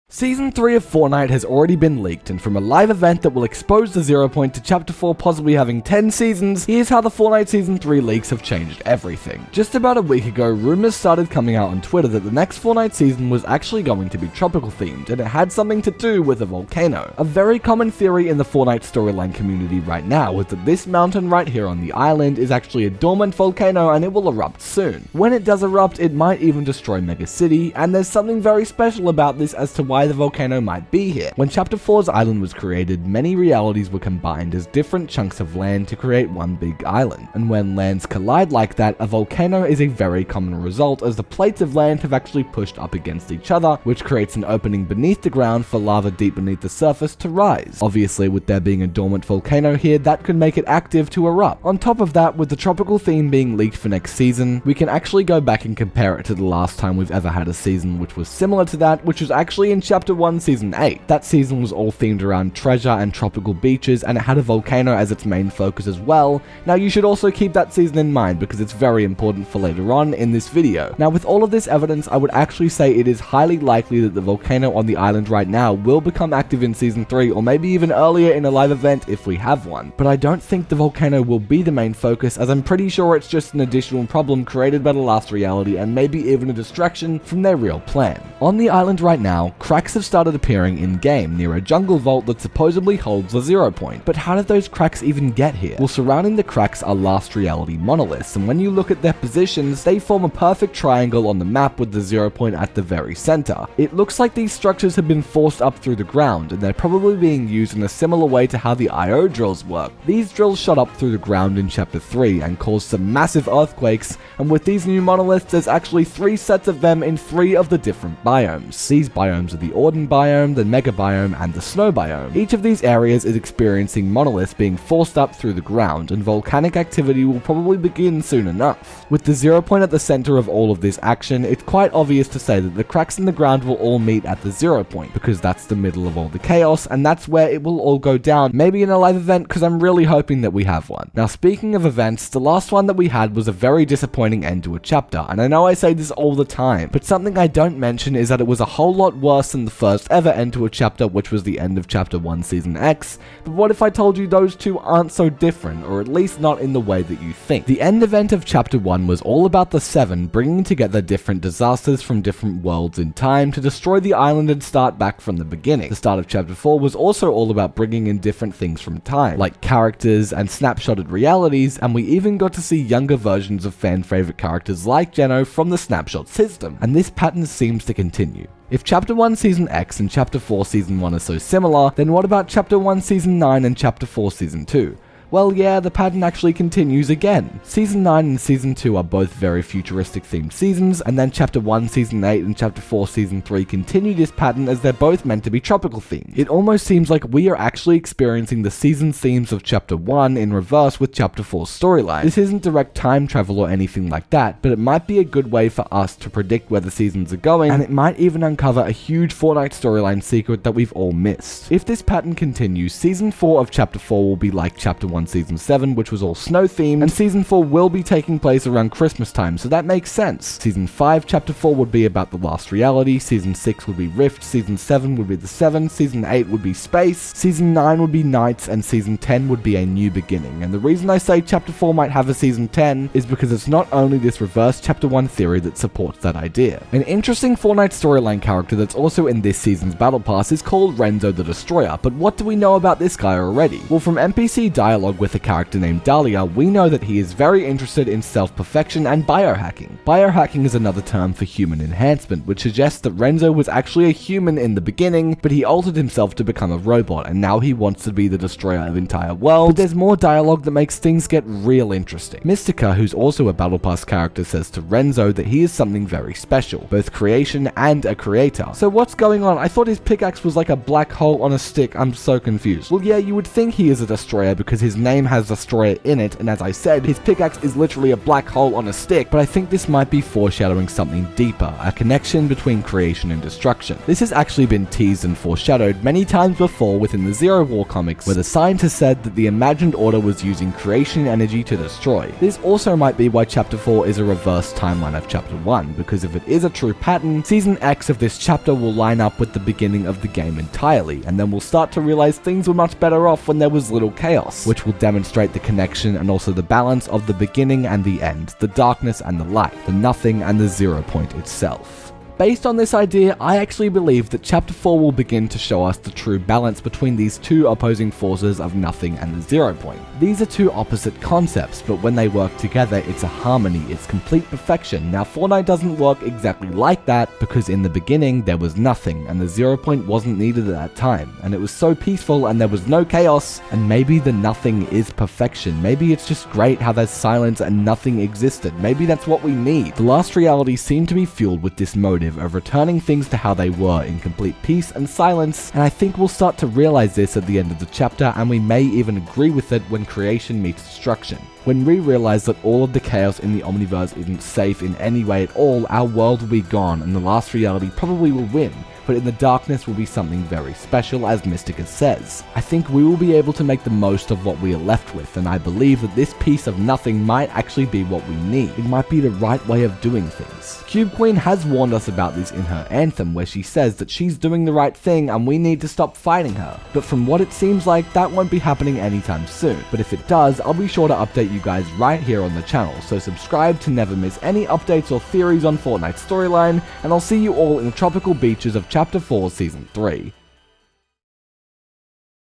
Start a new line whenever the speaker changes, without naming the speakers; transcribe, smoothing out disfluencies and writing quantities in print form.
Season 3 of Fortnite has already been leaked, and from a live event that will expose the 0 point to Chapter 4 possibly having 10 seasons, here's how the Fortnite Season 3 leaks have changed everything. Just about a week ago, rumors started coming out on Twitter that the next Fortnite season was actually going to be tropical themed, and it had something to do with a volcano. A very common theory in the Fortnite storyline community right now is that this mountain right here on the island is actually a dormant volcano and it will erupt soon. When it does erupt, it might even destroy Mega City, and there's something very special about this as to why the volcano might be here. When Chapter 4's island was created, many realities were combined as different chunks of land to create one big island. And when lands collide like that, a volcano is a very common result, as the plates of land have actually pushed up against each other, which creates an opening beneath the ground for lava deep beneath the surface to rise. Obviously, with there being a dormant volcano here, that could make it active to erupt. On top of that, with the tropical theme being leaked for next season, we can actually go back and compare it to the last time we've ever had a season which was similar to that, which was actually in Chapter 1 Season 8. That season was all themed around treasure and tropical beaches, and it had a volcano as its main focus as well. Now you should also keep that season in mind because it's very important for later on in this video. Now with all of this evidence, I would actually say it is highly likely that the volcano on the island right now will become active in Season 3, or maybe even earlier in a live event if we have one. But I don't think the volcano will be the main focus, as I'm pretty sure it's just an additional problem created by the last reality and maybe even a distraction from their real plan. On the island right now, cracks have started appearing in-game near a jungle vault that supposedly holds the 0 point. But how did those cracks even get here? Well, surrounding the cracks are last reality monoliths, and when you look at their positions, they form a perfect triangle on the map with the 0 point at the very center. It looks like these structures have been forced up through the ground, and they're probably being used in a similar way to how the IO drills work. These drills shot up through the ground in Chapter 3 and caused some massive earthquakes, and with these new monoliths, there's actually 3 sets of them in 3 of the different biomes. These biomes are the Ordin biome, the Mega biome, and the Snow biome. Each of these areas is experiencing monoliths being forced up through the ground, and volcanic activity will probably begin soon enough. With the 0 point at the center of all of this action, it's quite obvious to say that the cracks in the ground will all meet at the 0 point, because that's the middle of all the chaos, and that's where it will all go down, maybe in a live event, because I'm really hoping that we have one. Now speaking of events, the last one that we had was a very disappointing end to a chapter, and I know I say this all the time, but something I don't mention is that it was a whole lot worse than the first ever end to a chapter, which was the end of Chapter 1 Season X. But what if I told you those two aren't so different, or at least not in the way that you think? The end event of Chapter 1 was all about the Seven bringing together different disasters from different worlds in time to destroy the island and start back from the beginning. The start of Chapter 4 was also all about bringing in different things from time, like characters and snapshotted realities, and we even got to see younger versions of fan favorite characters like Geno from the snapshot system, and this pattern seems to continue. If Chapter 1 Season X and Chapter 4 Season 1 are so similar, then what about Chapter 1 Season 9 and Chapter 4 Season 2? Well, yeah, the pattern actually continues again. Season 9 and Season 2 are both very futuristic themed seasons, and then Chapter 1 Season 8 and Chapter 4 Season 3 continue this pattern as they're both meant to be tropical themed. It almost seems like we are actually experiencing the season themes of Chapter 1 in reverse with Chapter 4's storyline. This isn't direct time travel or anything like that, but it might be a good way for us to predict where the seasons are going, and it might even uncover a huge Fortnite storyline secret that we've all missed. If this pattern continues, Season 4 of Chapter 4 will be like Chapter 1 Season 7, which was all snow themed, and Season 4 will be taking place around Christmas time, so that makes sense. Season 5 Chapter 4 would be about the last reality, Season 6 would be Rift, Season 7 would be the Seven, Season 8 would be Space, Season 9 would be Nights, and Season 10 would be a new beginning. And the reason I say Chapter 4 might have a Season 10 is because it's not only this reverse Chapter 1 theory that supports that idea. An interesting Fortnite storyline character that's also in this season's Battle Pass is called RENZO the Destroyer, but what do we know about this guy already? Well, from NPC dialogue with a character named Dahlia, we know that he is very interested in self-perfection and biohacking. Biohacking is another term for human enhancement, which suggests that RENZO was actually a human in the beginning, but he altered himself to become a robot, and now he wants to be the destroyer of entire worlds. But there's more dialogue that makes things get real interesting. Mystica, who's also a Battle Pass character, says to RENZO that he is something very special, both creation and a creator. So what's going on? I thought his pickaxe was like a black hole on a stick. I'm so confused. Well, yeah, you would think he is a destroyer because his whose name has Destroyer in it, and as I said, his pickaxe is literally a black hole on a stick, but I think this might be foreshadowing something deeper, a connection between creation and destruction. This has actually been teased and foreshadowed many times before within the Zero War comics, where the scientist said that the imagined order was using creation energy to destroy. This also might be why Chapter 4 is a reverse timeline of Chapter 1, because if it is a true pattern, Season X of this chapter will line up with the beginning of the game entirely, and then we'll start to realize things were much better off when there was little chaos, which will demonstrate the connection and also the balance of the beginning and the end, the darkness and the light, the nothing and the 0 point itself. Based on this idea, I actually believe that Chapter 4 will begin to show us the true balance between these two opposing forces of nothing and the 0 point. These are two opposite concepts, but when they work together, it's a harmony, it's complete perfection. Now, Fortnite doesn't work exactly like that, because in the beginning, there was nothing, and the 0 point wasn't needed at that time, and it was so peaceful and there was no chaos, and maybe the nothing is perfection. Maybe it's just great how there's silence and nothing existed. Maybe that's what we need. The last reality seemed to be fueled with this motive of returning things to how they were in complete peace and silence, and I think we'll start to realize this at the end of the chapter, and we may even agree with it when creation meets destruction. When we realize that all of the chaos in the Omniverse isn't safe in any way at all, our world will be gone and the last reality probably will win. But in the darkness will be something very special, as Mystica says. I think we will be able to make the most of what we are left with, and I believe that this piece of nothing might actually be what we need. It might be the right way of doing things. Cube Queen has warned us about this in her anthem, where she says that she's doing the right thing and we need to stop fighting her. But from what it seems like, that won't be happening anytime soon. But if it does, I'll be sure to update you guys right here on the channel, so subscribe to never miss any updates or theories on Fortnite storyline, and I'll see you all in the tropical beaches of Chapter 4 Season 3.